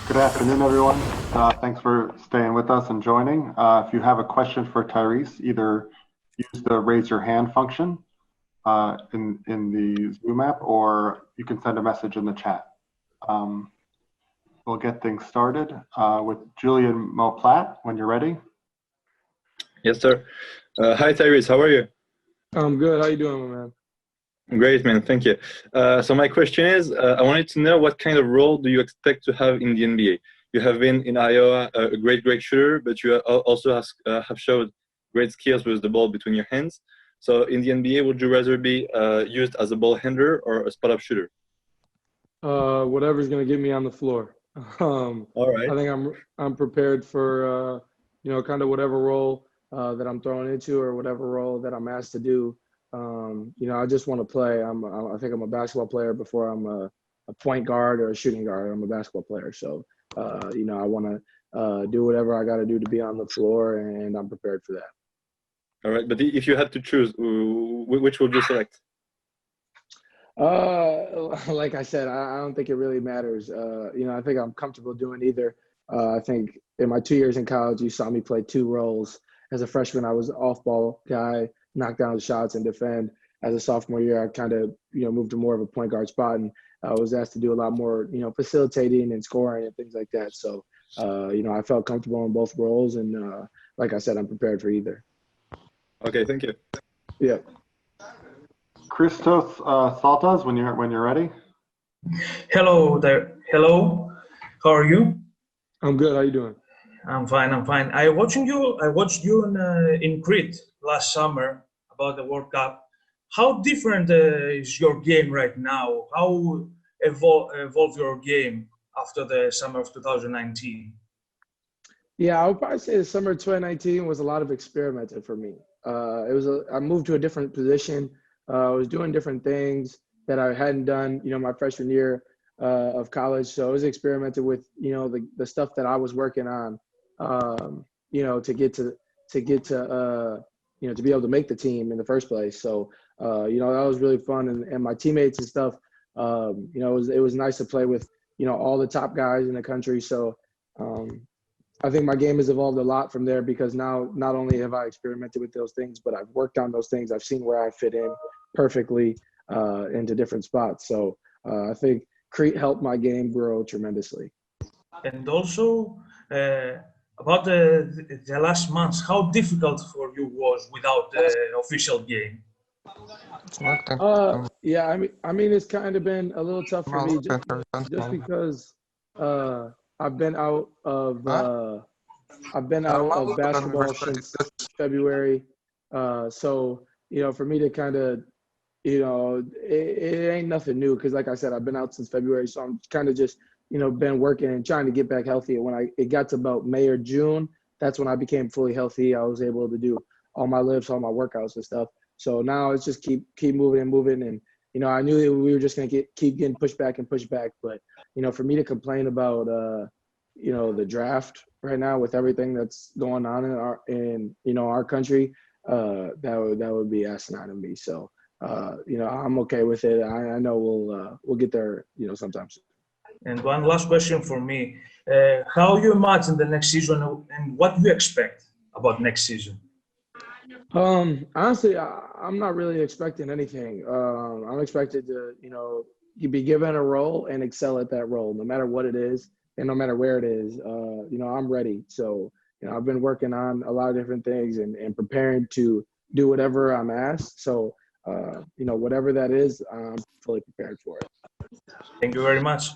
Good afternoon, everyone. Thanks for staying with us and joining. If you have a question for Tyrese, either use the raise your hand function in the Zoom app, or you can send a message in the chat. We'll get things started with Julian Moplat when you're ready. Yes, sir. Hi, Tyrese. How are you? I'm good. How you doing, my man? Great, man. Thank you. So my question is, I wanted to know what kind of role do you expect to have in the NBA? You have been in Iowa a great shooter, but you also have showed great skills with the ball between your hands. So in the NBA, would you rather be used as a ball handler or a spot-up shooter? Whatever's gonna get me on the floor. All right. I think I'm prepared for kind of whatever role that I'm thrown into or whatever role that I'm asked to do. I just want to play. I think I'm a basketball player before I'm a point guard or a shooting guard. I'm a basketball player, so I want to do whatever I got to do to be on the floor, and I'm prepared for that. All right, but if you had to choose, which would you select? Like I said, I don't think it really matters. I think I'm comfortable doing either. I think in my 2 years in college, you saw me play two roles. As a freshman, I was an off-ball guy, knock down shots and defend. As a sophomore year, I kind of, moved to more of a point guard spot, and I was asked to do a lot more, facilitating and scoring and things like that. So, I felt comfortable in both roles, and like I said, I'm prepared for either. Okay, thank you. Yeah. Christos Saltas, when you're ready. Hello there. Hello. How are you? I'm good. How you doing? I'm fine. I watched you in Crete last summer about the World Cup. How different is your game right now? How evolved your game after the summer of 2019? Yeah, I would probably say the summer of 2019 was a lot of experimenting for me. I moved to a different position. I was doing different things that I hadn't done, my freshman year of college. So I was experimenting with, the stuff that I was working on, to get to to be able to make the team in the first place. So, that was really fun. And my teammates and stuff, it was nice to play with, all the top guys in the country. So I think my game has evolved a lot from there, because now not only have I experimented with those things, but I've worked on those things. I've seen where I fit in perfectly into different spots. So I think Crete helped my game grow tremendously. And also about the last months, how difficult for you was without the official game? Yeah, I mean, it's kind of been a little tough for me just because I've been out of basketball since February. So, for me to kind of, it ain't nothing new, because like I said, I've been out since February. So I'm kind of just, been working and trying to get back healthy. And when it got to about May or June, that's when I became fully healthy. I was able to do all my lifts, all my workouts and stuff. So now it's just keep moving and moving. And, I knew that we were just going to keep getting pushed back. But, for me to complain about, the draft right now with everything that's going on in our country, that would be asinine of me. So, I'm okay with it. I know we'll get there, sometime soon. And one last question for me. How you imagine the next season, and what do you expect about next season? Honestly, I'm not really expecting anything. I'm expected to, you be given a role and excel at that role, no matter what it is and no matter where it is. I'm ready. So, I've been working on a lot of different things and preparing to do whatever I'm asked. So, whatever that is, I'm fully prepared for it. Thank you very much.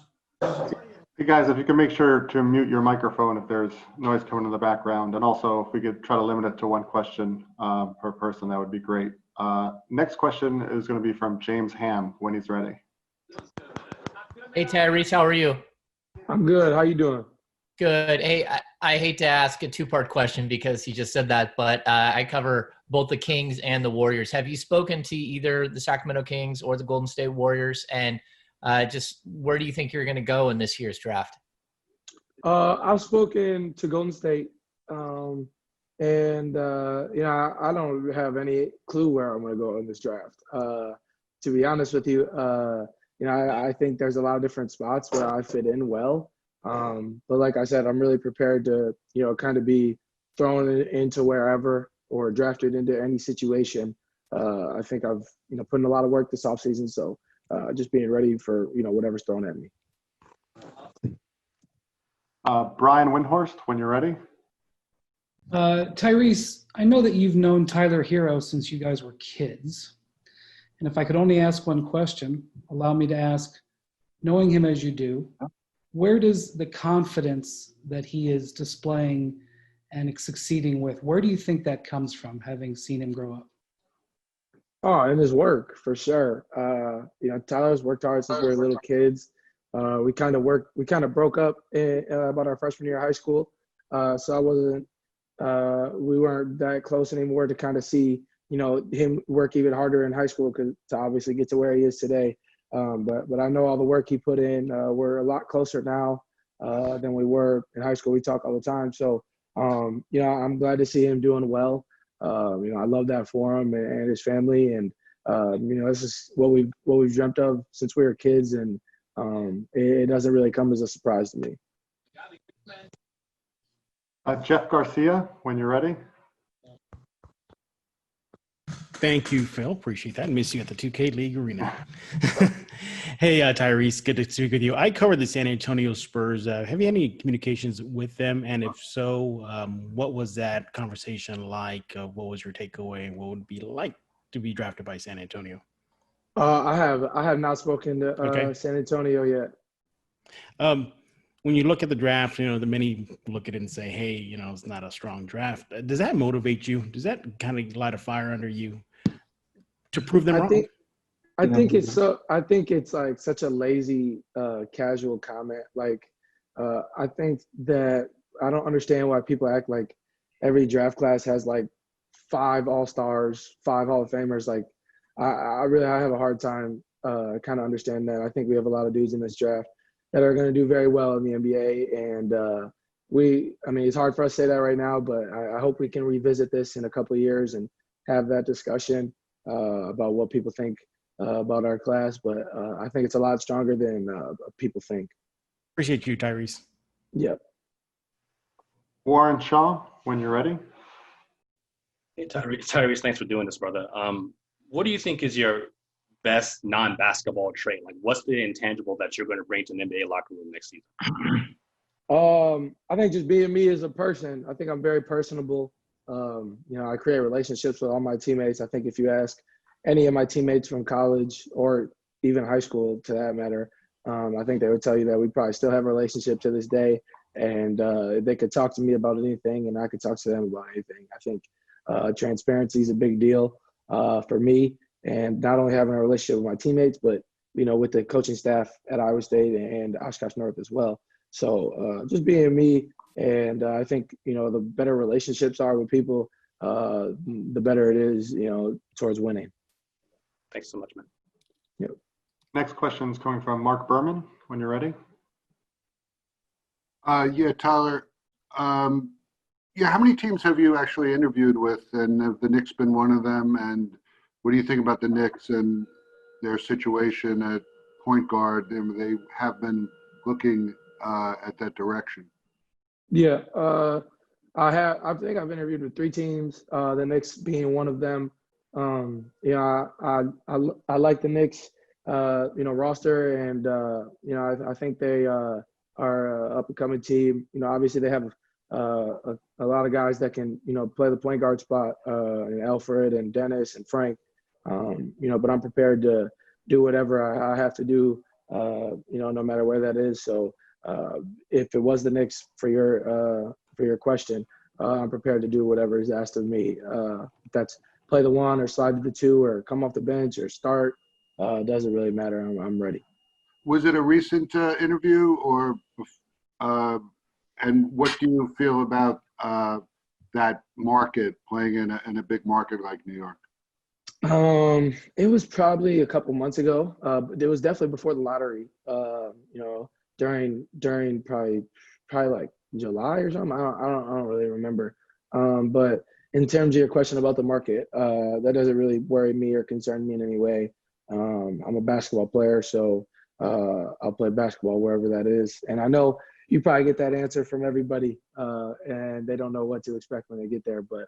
Hey guys, if you can make sure to mute your microphone if there's noise coming in the background, and also if we could try to limit it to one question per person, that would be great. Next question is going to be from James Ham when he's ready. Hey Tyrese, how are you? I'm good. How you doing? Good. Hey, I hate to ask a two-part question because he just said that, but I cover both the Kings and the Warriors. Have you spoken to either the Sacramento Kings or the Golden State Warriors? And just where do you think you're going to go in this year's draft? I've spoken to Golden State, and I don't have any clue where I'm going to go in this draft. To be honest with you, I think there's a lot of different spots where I fit in well. But like I said, I'm really prepared to, kind of be thrown into wherever or drafted into any situation. I think I've, put in a lot of work this offseason. So just being ready for, whatever's thrown at me. Brian Windhorst, when you're ready. Tyrese, I know that you've known Tyler Herro since you guys were kids. And if I could only ask one question, allow me to ask, knowing him as you do, where does the confidence that he is displaying and succeeding with, where do you think that comes from, having seen him grow up? Oh, and his work, for sure. Tyler's worked hard since we were little kids. We kind of broke up about our freshman year of high school. So we weren't that close anymore to kind of see, him work even harder in high school to obviously get to where he is today. But I know all the work he put in. We're a lot closer now than we were in high school. We talk all the time. So, I'm glad to see him doing well. I love that for him and his family. And, this is what we've dreamt of since we were kids. And it doesn't really come as a surprise to me. Jeff Garcia, when you're ready. Thank you, Phil. Appreciate that. Miss you at the 2K League Arena. Hey, Tyrese, good to speak with you. I covered the San Antonio Spurs. Have you had any communications with them? And if so, what was that conversation like? What was your takeaway? And what would it be like to be drafted by San Antonio? I have not spoken to San Antonio yet. When you look at the draft, the many look at it and say, hey, it's not a strong draft. Does that motivate you? Does that kind of light a fire under you to prove them wrong? I think it's like such a lazy, casual comment. Like, I think that I don't understand why people act like every draft class has like 5 All-Stars, 5 Hall of Famers. Like, I have a hard time kind of understand that. I think we have a lot of dudes in this draft that are going to do very well in the NBA. And it's hard for us to say that right now, but I hope we can revisit this in a couple of years and have that discussion about what people think about our class. But I think it's a lot stronger than people think. Appreciate you, Tyrese. Yep. Warren Shaw, when you're ready. Hey, Tyrese, thanks for doing this, brother. What do you think is your best non-basketball trait? Like, what's the intangible that you're going to bring to an NBA locker room next season? I think just being me as a person. I think I'm very personable. I create relationships with all my teammates. I think if you ask any of my teammates from college or even high school, to that matter, I think they would tell you that we probably still have a relationship to this day. And they could talk to me about anything, and I could talk to them about anything. I think transparency is a big deal for me. And not only having a relationship with my teammates, but, with the coaching staff at Iowa State and Oshkosh North as well. So just being me, and I think, the better relationships are with people, the better it is, towards winning. Thanks so much, man. Yep. Next question is coming from Mark Berman, when you're ready. Yeah, Tyler. How many teams have you actually interviewed with, and have the Knicks been one of them? And what do you think about the Knicks and their situation at point guard? They have been looking at that direction. Yeah, I think I've interviewed with 3 teams. The Knicks being one of them. I like the Knicks, roster, and I think they are an up and coming team. Obviously they have a lot of guys that can play the point guard spot, and Alfred and Dennis and Frank. But I'm prepared to do whatever I have to do, no matter where that is. So if it was the Knicks for your question, I'm prepared to do whatever is asked of me. If that's play the 1 or slide to the 2 or come off the bench or start, doesn't really matter. I'm ready. Was it a recent interview, or and what do you feel about that market, playing in a big market like New York? It was probably a couple months ago. But it was definitely before the lottery. During probably like July or something. I don't really remember. But in terms of your question about the market, that doesn't really worry me or concern me in any way. I'm a basketball player, so I'll play basketball wherever that is. And I know you probably get that answer from everybody, and they don't know what to expect when they get there. But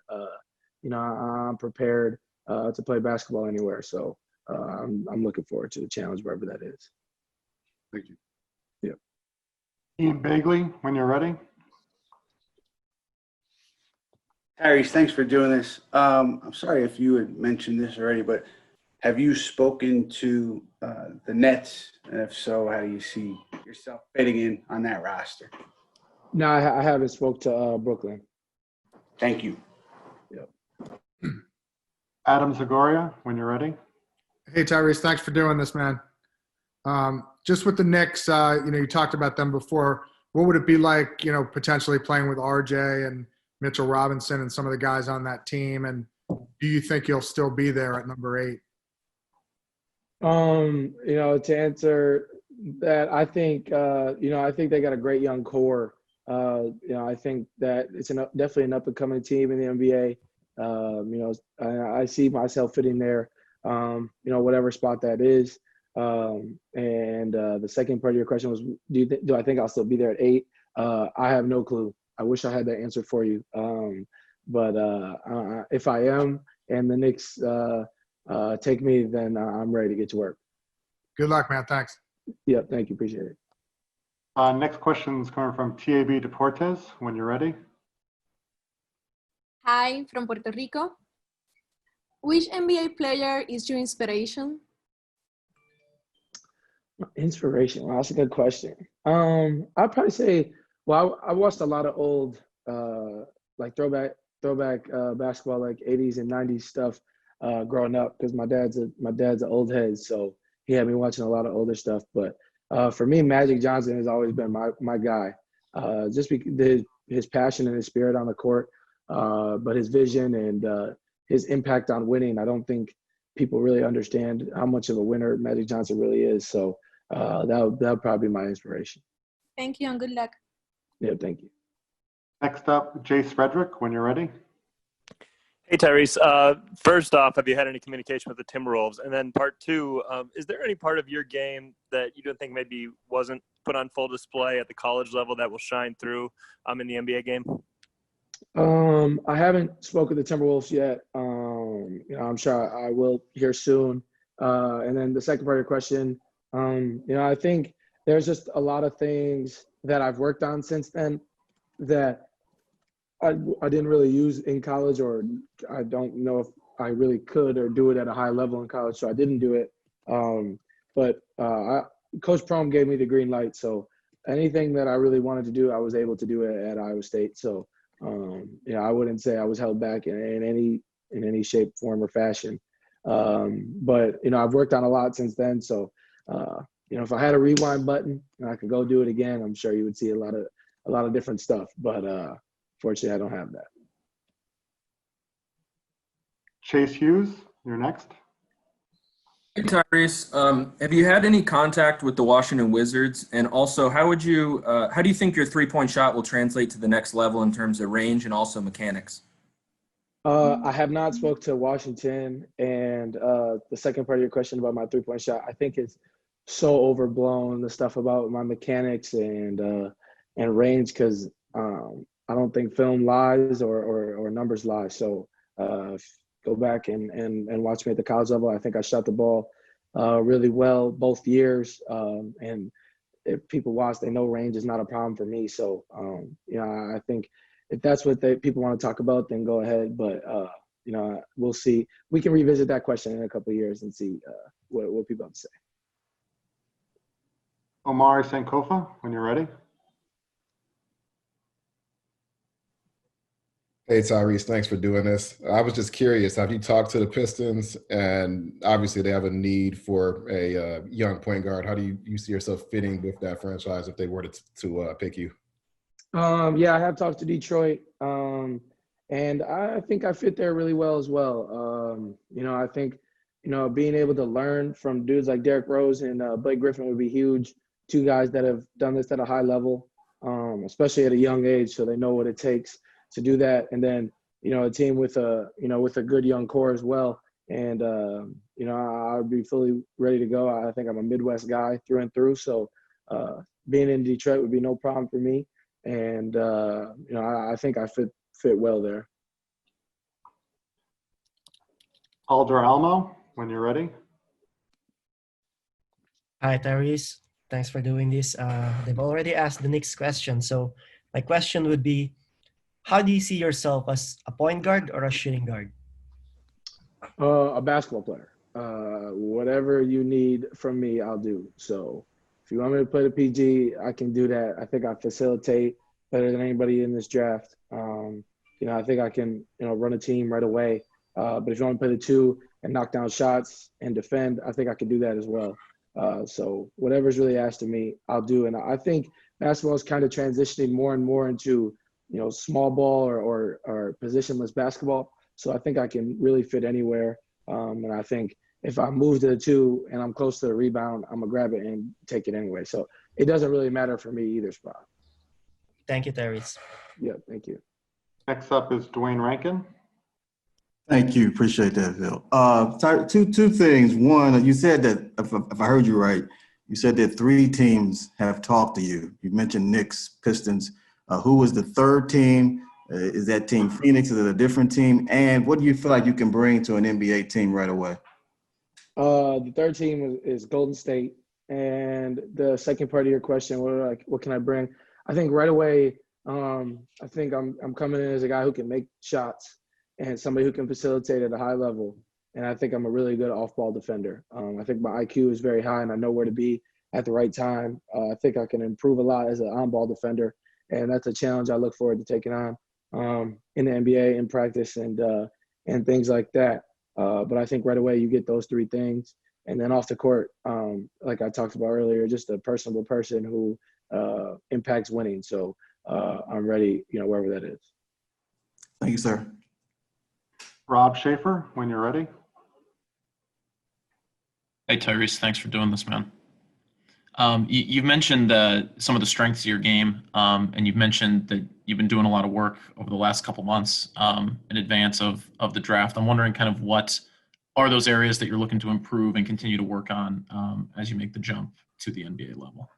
I'm prepared to play basketball anywhere. So I'm looking forward to the challenge wherever that is. Thank you. Yeah. Ian Bagley, when you're ready. Tyrese, thanks for doing this. I'm sorry if you had mentioned this already, but have you spoken to the Nets? And if so, how do you see yourself fitting in on that roster? No, I haven't spoke to Brooklyn. Thank you. Yep. Adam Zagoria, when you're ready. Hey, Tyrese, thanks for doing this, man. Just with the Knicks, you talked about them before. What would it be like, potentially playing with RJ and Mitchell Robinson and some of the guys on that team? And do you think you'll still be there at number 8? To answer that, I think they got a great young core. I think that it's definitely an up-and-coming team in the NBA. I see myself fitting there, whatever spot that is. The second part of your question was, do I think I'll still be there at 8? I have no clue. I wish I had that answer for you. But if I am and the Knicks take me, then I'm ready to get to work. Good luck, man. Thanks. Yeah, thank you. Appreciate it. Next question is coming from TAB Deportes, when you're ready. Hi, from Puerto Rico. Which NBA player is your inspiration? Inspiration. Wow, that's a good question. I'd probably say, I watched a lot of old, like throwback basketball, like 80s and 90s stuff growing up, because my dad's an old head, so he had me watching a lot of older stuff. But for me, Magic Johnson has always been my guy. Just because his passion and his spirit on the court, but his vision and his impact on winning. I don't think people really understand how much of a winner Magic Johnson really is. So that'll probably be my inspiration. Thank you and good luck. Yeah, thank you. Next up, Jace Frederick, when you're ready. Hey, Tyrese. First off, have you had any communication with the Timberwolves? And then part 2, is there any part of your game that you don't think maybe wasn't put on full display at the college level that will shine through in the NBA game? I haven't spoken to the Timberwolves yet. I'm sure I will here soon. And then the second part of your question, I think there's just a lot of things that I've worked on since then that I didn't really use in college, or I don't know if I really could or do it at a high level in college, so I didn't do it. But Coach Prom gave me the green light, so anything that I really wanted to do, I was able to do it at Iowa State. So I wouldn't say I was held back in any shape, form, or fashion. But I've worked on a lot since then. So if I had a rewind button and I could go do it again, I'm sure you would see a lot of different stuff. But fortunately, I don't have that. Chase Hughes, you're next. Hey, Tyrese. Have you had any contact with the Washington Wizards? And also, how do you think your three-point shot will translate to the next level in terms of range and also mechanics? I have not spoke to Washington, and the second part of your question about my three-point shot, I think it's so overblown, the stuff about my mechanics and range, because I don't think film lies or numbers lie. So go back and watch me at the college level. I think I shot the ball really well both years, and if people watch, they know range is not a problem for me. So I think if that's what people want to talk about, then go ahead. But we'll see. We can revisit that question in a couple of years and see what people have to say. Omar Sankofa, when you're ready. Hey, Tyrese, thanks for doing this. I was just curious, have you talked to the Pistons? And obviously they have a need for a young point guard. How do you see yourself fitting with that franchise if they were to pick you? Yeah, I have talked to Detroit, and I think I fit there really well as well. I think, being able to learn from dudes like Derrick Rose and Blake Griffin would be huge. Two guys that have done this at a high level, especially at a young age, so they know what it takes to do that. And then, a team with a good young core as well. And, I would be fully ready to go. I think I'm a Midwest guy through and through. So, being in Detroit would be no problem for me. And, I think I fit well there. Alder Almo, when you're ready. Hi, Tyrese. Thanks for doing this. They've already asked the next question. So my question would be, how do you see yourself as a point guard or a shooting guard? A basketball player. Whatever you need from me, I'll do. So if you want me to play the PG, I can do that. I think I facilitate better than anybody in this draft. I think I can, run a team right away. But if you want to play the two and knock down shots and defend, I think I can do that as well. So whatever's really asked of me, I'll do. And I think basketball is kind of transitioning more and more into, small ball or positionless basketball. So I think I can really fit anywhere. And I think if I move to the two and I'm close to the rebound, I'm going to grab it and take it anyway. So it doesn't really matter for me either spot. Thank you, Tyrese. Yeah, thank you. Next up is Dwayne Rankin. Thank you. Appreciate that, Phil. Two things. One, you said that, if I heard you right, you said that 3 teams have talked to you. You mentioned Knicks, Pistons. Who was the third team? Is that team Phoenix? Is it a different team? And what do you feel like you can bring to an NBA team right away? The third team is Golden State. And the second part of your question, what can I bring? I think right away, I think I'm coming in as a guy who can make shots and somebody who can facilitate at a high level. And I think I'm a really good off-ball defender. I think my IQ is very high and I know where to be at the right time. I think I can improve a lot as an on-ball defender. And that's a challenge I look forward to taking on in the NBA, in practice, and things like that. But I think right away you get those 3 things. And then off the court, like I talked about earlier, just a personable person who impacts winning. So I'm ready, wherever that is. Thank you, sir. Rob Schaefer, when you're ready. Hey, Tyrese, thanks for doing this, man. You've mentioned some of the strengths of your game, and you've mentioned that you've been doing a lot of work over the last couple months in advance of the draft. I'm wondering kind of what are those areas that you're looking to improve and continue to work on as you make the jump to the NBA level?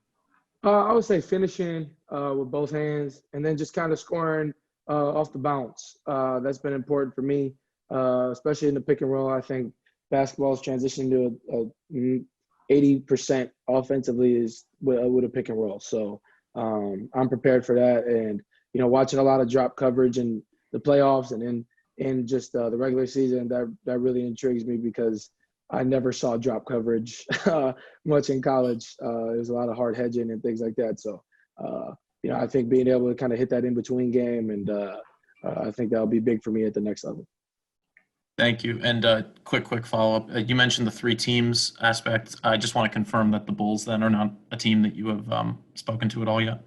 I would say finishing with both hands and then just kind of scoring off the bounce. That's been important for me, especially in the pick and roll. I think basketball is transitioning to a 80% offensively is with a pick and roll. So I'm prepared for that. And, watching a lot of drop coverage in the playoffs and in just the regular season, that really intrigues me because I never saw drop coverage much in college. There's a lot of hard hedging and things like that. So, I think being able to kind of hit that in-between game, and I think that'll be big for me at the next level. Thank you. And quick follow-up. You mentioned the 3 teams aspect. I just want to confirm that the Bulls then are not a team that you have spoken to at all yet?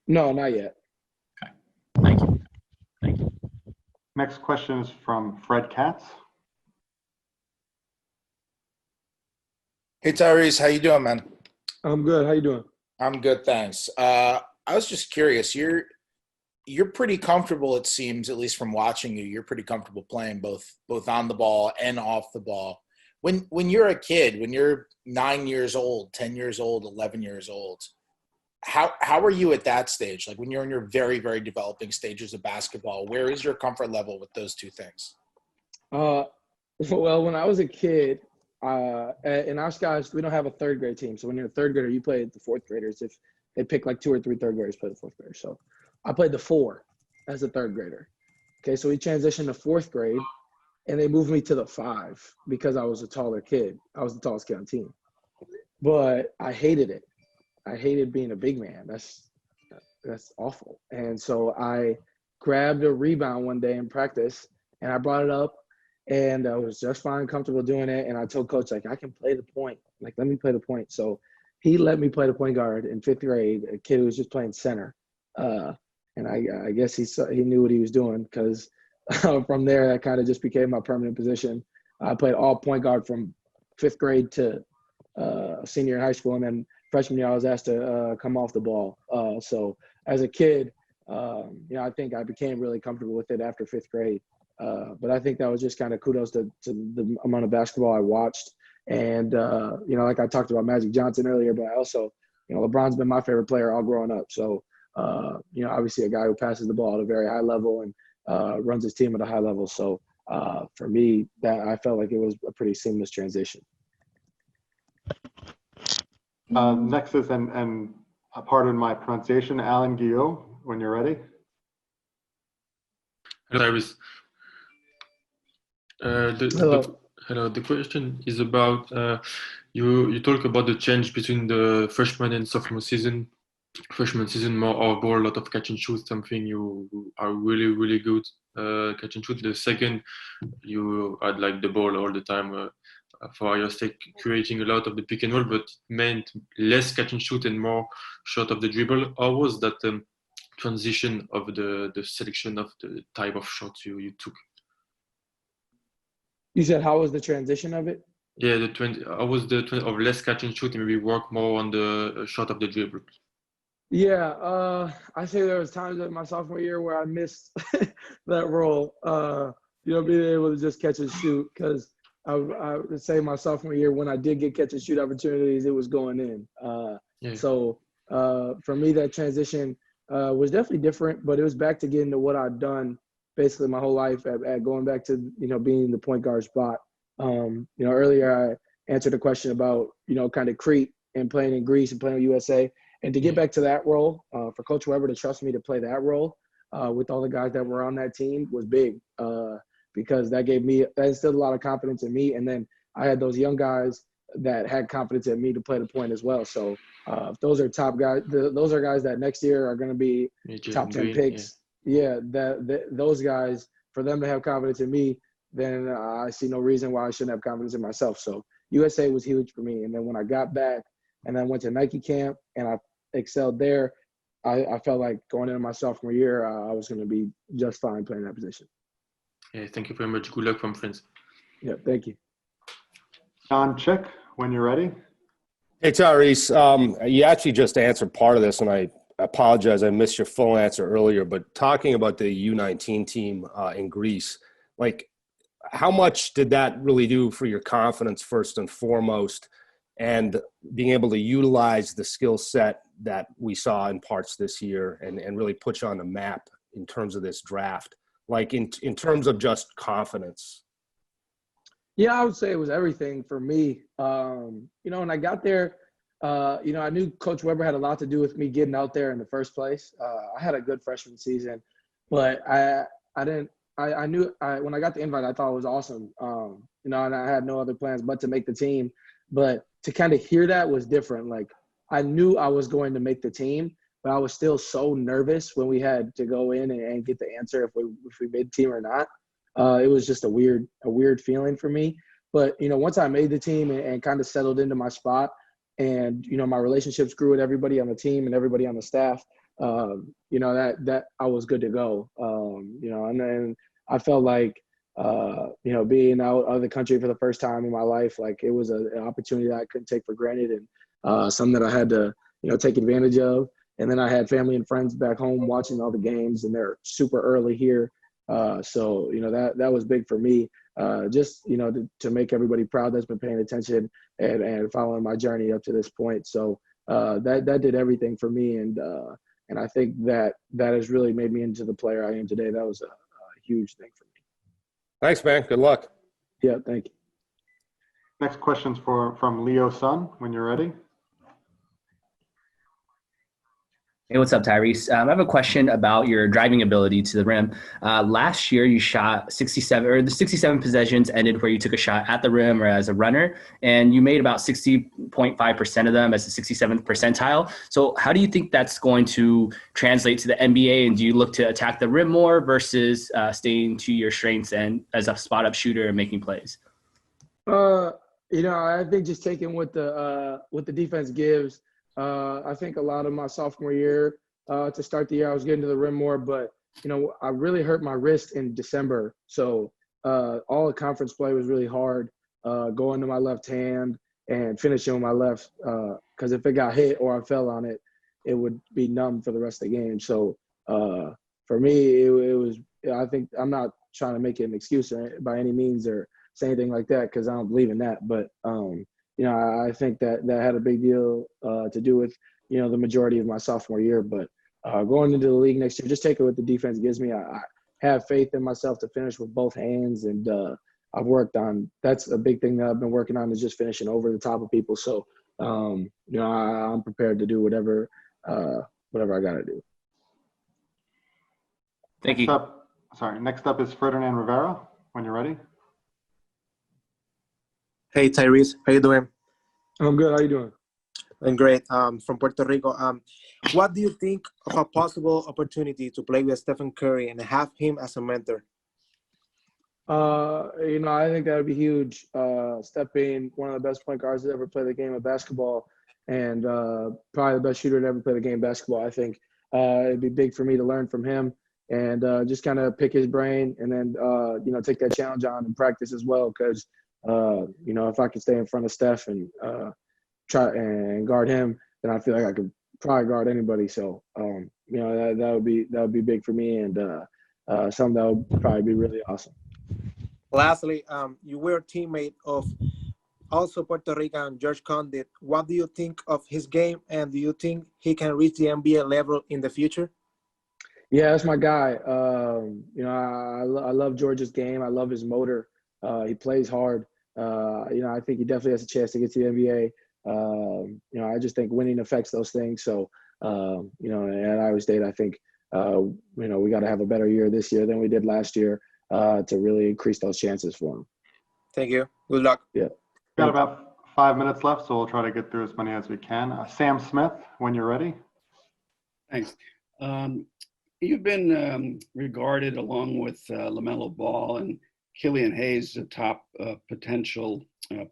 No, not yet. Okay. Thank you. Thank you. Next question is from Fred Katz. Hey, Tyrese, how you doing, man? I'm good. How you doing? I'm good, thanks. I was just curious. You're pretty comfortable, it seems, at least from watching you. You're pretty comfortable playing both on the ball and off the ball. When you're a kid, when you're 9 years old, 10 years old, 11 years old, how are you at that stage? Like when you're in your very, very developing stages of basketball, where is your comfort level with those two things? Well, when I was a kid, in our Scottish, we don't have a third grade team. So when you're a third grader, you play the fourth graders. If they pick like 2 or 3 third graders, play the fourth grader. So I played the 4 as a third grader. Okay, so we transitioned to 4th grade, and they moved me to the 5 because I was a taller kid. I was the tallest kid on the team. But I hated it. I hated being a big man. That's awful. And so I grabbed a rebound one day in practice, and I brought it up, and I was just fine, comfortable doing it. And I told coach, like, I can play the point. Like, let me play the point. So he let me play the point guard in 5th grade, a kid who was just playing center. And I guess he knew what he was doing because from there, that kind of just became my permanent position. I played all point guard from 5th grade to senior in high school. And then freshman year, I was asked to come off the ball. So as a kid, I think I became really comfortable with it after 5th grade. But I think that was just kind of kudos to the amount of basketball I watched. And, like I talked about Magic Johnson earlier, but I also, LeBron's been my favorite player all growing up. So, obviously a guy who passes the ball at a very high level and runs his team at a high level. So for me, that I felt like it was a pretty seamless transition. Next is, and pardon my pronunciation, Alan Guillot, when you're ready. Hello, Tyrese. Hello. The question is about you talk about the change between the freshman and sophomore season. Freshman season more off ball, a lot of catch and shoot, something you are really good catch and shoot. The second, you had like the ball all the time for your sake, creating a lot of the pick and roll, but it meant less catch and shoot and more shot of the dribble. How was that transition of the selection of the type of shots you took? You said, how was the transition of it? Yeah, how was the of less catch and shoot and maybe work more on the shot of the dribble? Yeah, I say there was times in my sophomore year where I missed that role. Being able to just catch and shoot, because I would say my sophomore year when I did get catch and shoot opportunities, it was going in. So for me, that transition was definitely different, but it was back to getting to what I'd done basically my whole life at going back to being in the point guard spot. Earlier I answered a question about kind of Crete and playing in Greece and playing with USA. And to get back to that role, for Coach Weber to trust me to play that role with all the guys that were on that team was big because that instilled a lot of confidence in me. And then I had those young guys that had confidence in me to play the point as well. So if those are top guys, those are guys that next year are going to be top 10 picks. Yeah, those guys, for them to have confidence in me, then I see no reason why I shouldn't have confidence in myself. So USA was huge for me. And then when I got back and then went to Nike camp and I excelled there, I felt like going into my sophomore year, I was going to be just fine playing that position. Yeah, thank you very much. Good luck from friends. Yeah, thank you. John Chick, when you're ready. Hey, Tyrese, you actually just answered part of this, and I apologize. I missed your full answer earlier, but talking about the U19 team in Greece, like how much did that really do for your confidence first and foremost, and being able to utilize the skill set that we saw in parts this year and really put you on the map in terms of this draft, like in terms of just confidence? Yeah, I would say it was everything for me. When I got there, I knew Coach Weber had a lot to do with me getting out there in the first place. I had a good freshman season, but when I got the invite, I thought it was awesome. And I had no other plans but to make the team. But to kind of hear that was different. Like I knew I was going to make the team, but I was still so nervous when we had to go in and get the answer if we made the team or not. It was just a weird feeling for me. But, once I made the team and kind of settled into my spot and, my relationships grew with everybody on the team and everybody on the staff, that I was good to go. And then I felt like, being out of the country for the first time in my life, like it was an opportunity that I couldn't take for granted and something that I had to, take advantage of. And then I had family and friends back home watching all the games, and they're super early here. So that was big for me, just, to make everybody proud that's been paying attention and following my journey up to this point. So that did everything for me. And I think that has really made me into the player I am today. That was a huge thing for me. Thanks, man. Good luck. Yeah, thank you. Next question's from Leo Sun, when you're ready. Hey, what's up, Tyrese? I have a question about your driving ability to the rim. Last year, you shot 67, or the 67 possessions ended where you took a shot at the rim or as a runner, and you made about 60.5% of them as the 67th percentile. So how do you think that's going to translate to the NBA, and do you look to attack the rim more versus staying to your strengths and as a spot-up shooter and making plays? I think just taking what the defense gives. I think a lot of my sophomore year to start the year, I was getting to the rim more, but, I really hurt my wrist in December. So all the conference play was really hard going to my left hand and finishing with my left because if it got hit or I fell on it, it would be numb for the rest of the game. So for me, it was I think I'm not trying to make it an excuse by any means or say anything like that because I don't believe in that. But I think that had a big deal to do with, the majority of my sophomore year. But going into the league next year, just take it what the defense gives me. I have faith in myself to finish with both hands, and I've worked on – that's a big thing that I've been working on, is just finishing over the top of people. So, I'm prepared to do whatever I got to do. Thank you. Next up is Ferdinand Rivera, when you're ready. Hey, Tyrese. How you doing? I'm good. How you doing? I'm great. From Puerto Rico. What do you think of a possible opportunity to play with Stephen Curry and have him as a mentor? I think that would be huge. Steph being one of the best point guards to ever play the game of basketball, and probably the best shooter to ever play the game of basketball. I think it'd be big for me to learn from him and just kind of pick his brain, and then take that challenge on and practice as well. Because if I could stay in front of Steph and try and guard him, then I feel like I could probably guard anybody. So that would be big for me, and something that would probably be really awesome. Lastly, you were a teammate of also Puerto Rican George Condit. What do you think of his game, and do you think he can reach the NBA level in the future? Yeah, that's my guy. I love George's game. I love his motor. He plays hard. I think he definitely has a chance to get to the NBA. I just think winning affects those things. So, at Iowa State, I think, we got to have a better year this year than we did last year to really increase those chances for him. Thank you. Good luck. Yeah. Got about 5 minutes left, so we'll try to get through as many as we can. Sam Smith, when you're ready. Thanks. You've been regarded, along with LaMelo Ball and Killian Hayes, the top potential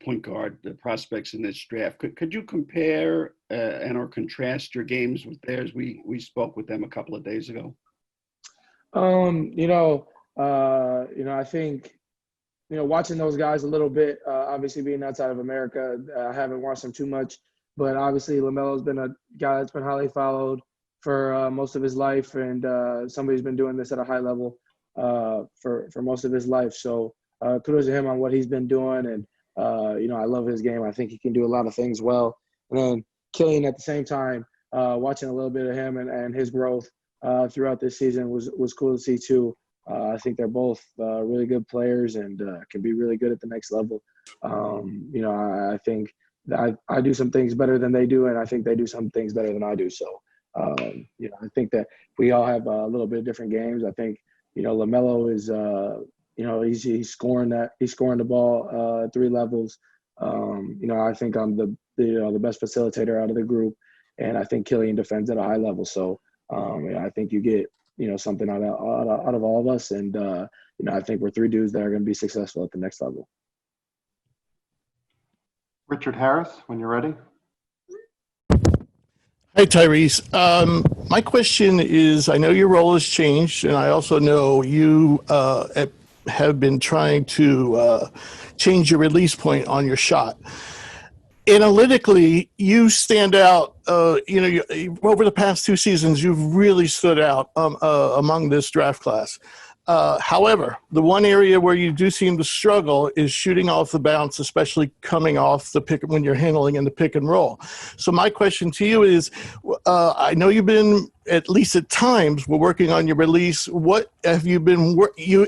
point guard prospects in this draft. Could you compare or contrast your games with theirs? We spoke with them a couple of days ago. I think, watching those guys a little bit, obviously being outside of America, I haven't watched them too much, but obviously LaMelo's been a guy that's been highly followed for most of his life, and somebody's been doing this at a high level for most of his life. So kudos to him on what he's been doing, and I love his game. I think he can do a lot of things well. And then Killian, at the same time, watching a little bit of him and his growth throughout this season was cool to see too. I think they're both really good players and can be really good at the next level. I think that I do some things better than they do, and I think they do some things better than I do. So, I think that we all have a little bit of different games. I think, LaMelo is, he's scoring the ball at 3 levels. I think I'm the best facilitator out of the group, and I think Killian defends at a high level. So, I think you get, something out of all of us. And, I think we're 3 dudes that are going to be successful at the next level. Richard Harris, when you're ready. Hi, Tyrese. My question is, I know your role has changed, and I also know you have been trying to change your release point on your shot. Analytically, you stand out. Over the past 2 seasons, you've really stood out among this draft class. However, the one area where you do seem to struggle is shooting off the bounce, especially coming off the pick when you're handling in the pick and roll. So my question to you is, I know you've been, at least at times, we're working on your release. What have you been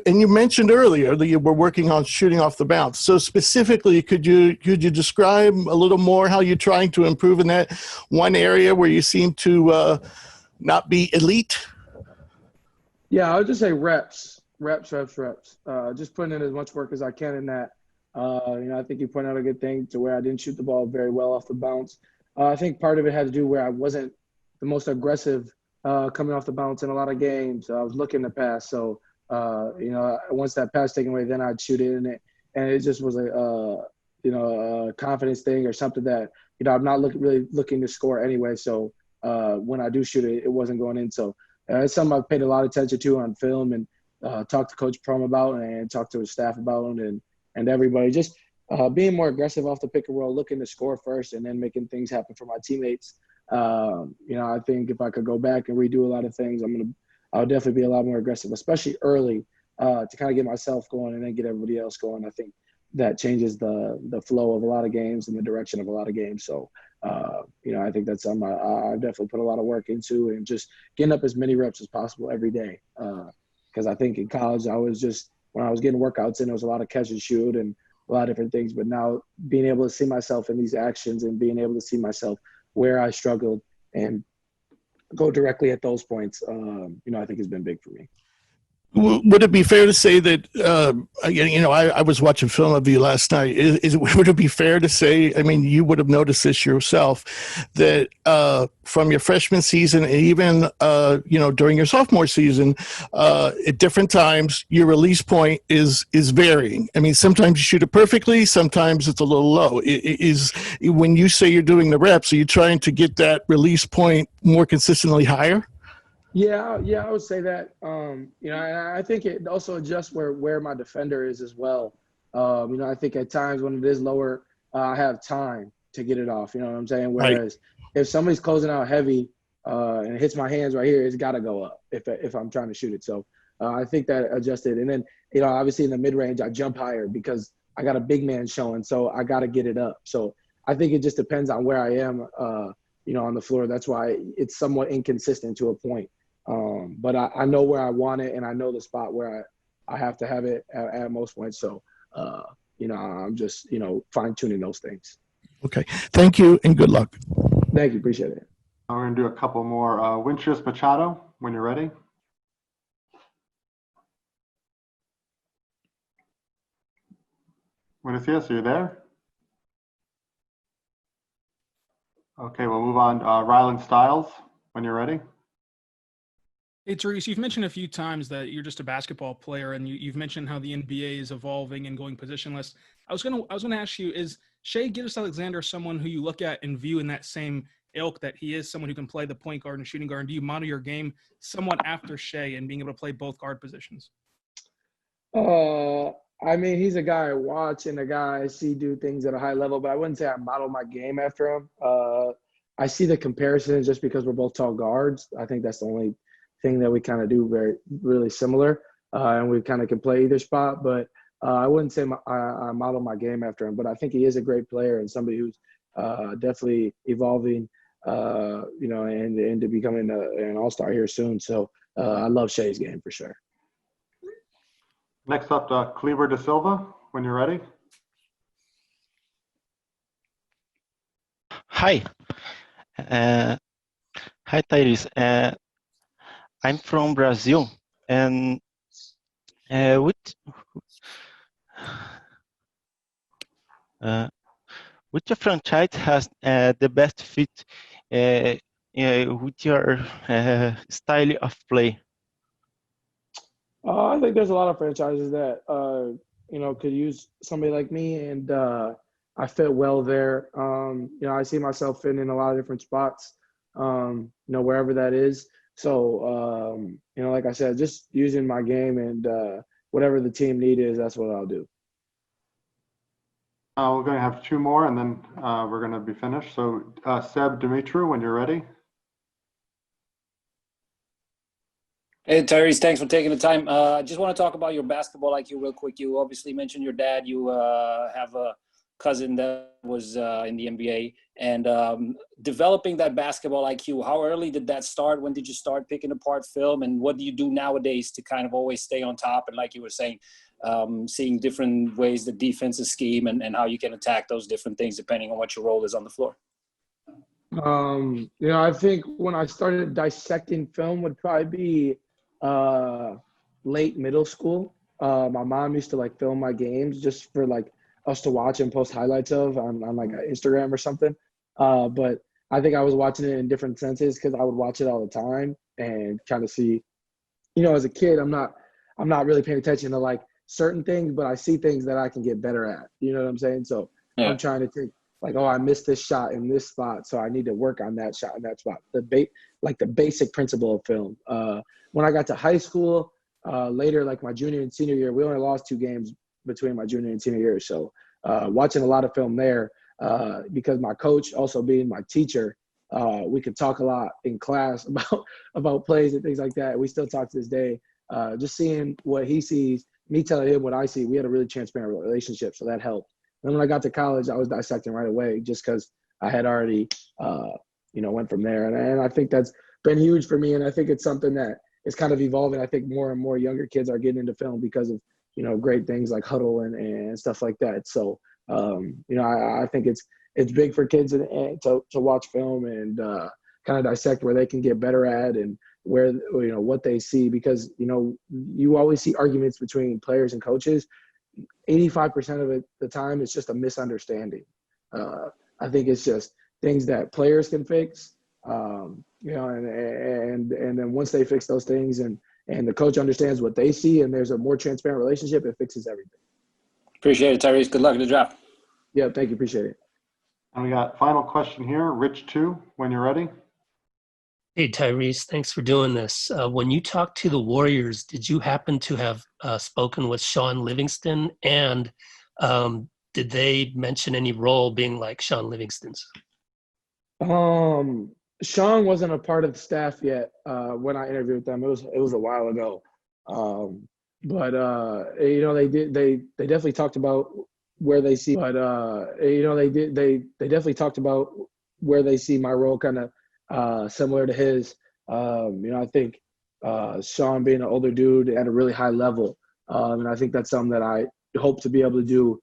and you mentioned earlier that you were working on shooting off the bounce. So specifically, could you describe a little more how you're trying to improve in that one area where you seem to not be elite? Yeah, I would just say reps. Just putting in as much work as I can in that. I think you pointed out a good thing to where I didn't shoot the ball very well off the bounce. I think part of it had to do where I wasn't the most aggressive coming off the bounce in a lot of games. I was looking to pass. So, once that pass taken away, then I'd shoot it in it. And it just was a confidence thing or something that, I'm not really looking to score anyway. So when I do shoot it, it wasn't going in. So it's something I've paid a lot of attention to on film and talked to Coach Prom about and talked to his staff about and everybody. Just being more aggressive off the pick and roll, looking to score first and then making things happen for my teammates. I think if I could go back and redo a lot of things, I'll definitely be a lot more aggressive, especially early to kind of get myself going and then get everybody else going. I think that changes the flow of a lot of games and the direction of a lot of games. So I think that's something I definitely put a lot of work into, and just getting up as many reps as possible every day. Because I think in college, when I was getting workouts in, there was a lot of catch and shoot and a lot of different things. But now being able to see myself in these actions and being able to see myself where I struggled and go directly at those points, I think has been big for me. Would it be fair to say that, I was watching film of you last night. Would it be fair to say, I mean, you would have noticed this yourself, that from your freshman season and even, during your sophomore season, at different times, your release point is varying. I mean, sometimes you shoot it perfectly, sometimes it's a little low. When you say you're doing the reps, are you trying to get that release point more consistently higher? Yeah, I would say that. I think it also adjusts where my defender is as well. I think at times when it is lower, I have time to get it off. You know what I'm saying? Whereas if somebody's closing out heavy and it hits my hands right here, it's got to go up if I'm trying to shoot it. So I think that adjusted. And then, obviously in the mid-range, I jump higher because I got a big man showing, so I got to get it up. So I think it just depends on where I am, on the floor. That's why it's somewhat inconsistent to a point. But I know where I want it, and I know the spot where I have to have it at most points. So, I'm just, fine-tuning those things. Okay. Thank you, and good luck. Thank you. Appreciate it. We're going to do a couple more. Winchus Machado, when you're ready. Winchus, are you there? Okay, we'll move on. Rylan Stiles, when you're ready. Hey, Tyrese, you've mentioned a few times that you're just a basketball player, and you've mentioned how the NBA is evolving and going positionless. I was gonna ask you, is Shai Gilgeous-Alexander someone who you look at and view in that same ilk, that he is someone who can play the point guard and shooting guard? And do you model your game somewhat after Shai and being able to play both guard positions? He's a guy I watch and a guy I see do things at a high level, but I wouldn't say I model my game after him. I see the comparisons just because we're both tall guards. I think that's the only thing that we kind of do really similar, and we kind of can play either spot. But I wouldn't say I model my game after him, but I think he is a great player and somebody who's definitely evolving, and into becoming an all-star here soon. So I love Shai's game for sure. Next up, Kleber Da Silva, when you're ready. Hi. Hi, Tyrese. I'm from Brazil, and which franchise has the best fit with your style of play? I think there's a lot of franchises that could use somebody like me, and I fit well there. I see myself fitting in a lot of different spots, wherever that is. So, like I said, just using my game and whatever the team need is, that's what I'll do. We're going to have two more, and then we're going to be finished. So, Seb Dimitru, when you're ready. Hey, Tyrese, thanks for taking the time. I just want to talk about your basketball IQ real quick. You obviously mentioned your dad. You have a cousin that was in the NBA. And developing that basketball IQ, how early did that start? When did you start picking apart film? And what do you do nowadays to kind of always stay on top? And like you were saying, seeing different ways the defenses scheme and how you can attack those different things depending on what your role is on the floor. I think when I started dissecting film would probably be late middle school. My mom used to film my games just for us to watch and post highlights of on Instagram or something. But I think I was watching it in different senses because I would watch it all the time and kind of see, as a kid, I'm not really paying attention to certain things, but I see things that I can get better at. You know what I'm saying? So yeah. I'm trying to think I missed this shot in this spot, so I need to work on that shot in that spot. The basic principle of film. When I got to high school, later, my junior and senior year, we only lost 2 games between my junior and senior year. So watching a lot of film there, because my coach also being my teacher, we could talk a lot in class about plays and things like that. We still talk to this day. Just seeing what he sees, me telling him what I see, we had a really transparent relationship, so that helped. And when I got to college, I was dissecting right away just because I had already, went from there. And I think that's been huge for me. And I think it's something that is kind of evolving. I think more and more younger kids are getting into film because of, great things like Huddle and stuff like that. So, I think it's big for kids to watch film and kind of dissect where they can get better at and where, what they see, because, you always see arguments between players and coaches. 85% of it, the time, it's just a misunderstanding. I think it's just things that players can fix, and then once they fix those things and the coach understands what they see and there's a more transparent relationship, it fixes everything. Appreciate it, Tyrese. Good luck in the draft. Yeah, thank you. Appreciate it. And we got final question here, Rich 2, when you're ready. Hey, Tyrese, thanks for doing this. When you talked to the Warriors, did you happen to have spoken with Sean Livingston? And did they mention any role being like Sean Livingston's? Sean wasn't a part of the staff yet when I interviewed with them. It was a while ago. But they definitely talked about where they see. But they definitely talked about where they see my role kind of similar to his. I think Sean being an older dude at a really high level, and I think that's something that I hope to be able to do.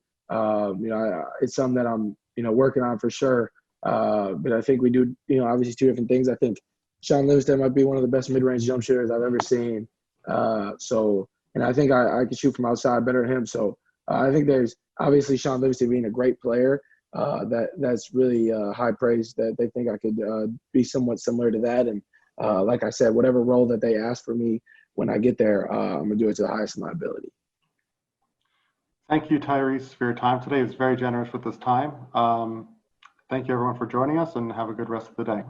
It's something that I'm working on for sure. But I think we do obviously two different things. I think Sean Livingston might be one of the best mid-range jump shooters I've ever seen. And I think I can shoot from outside better than him. So I think there's obviously Sean Livingston being a great player. That's really high praise that they think I could be somewhat similar to that. And like I said, whatever role that they ask for me when I get there, I'm going to do it to the highest of my ability. Thank you, Tyrese, for your time today. It's very generous with this time. Thank you, everyone, for joining us, and have a good rest of the day.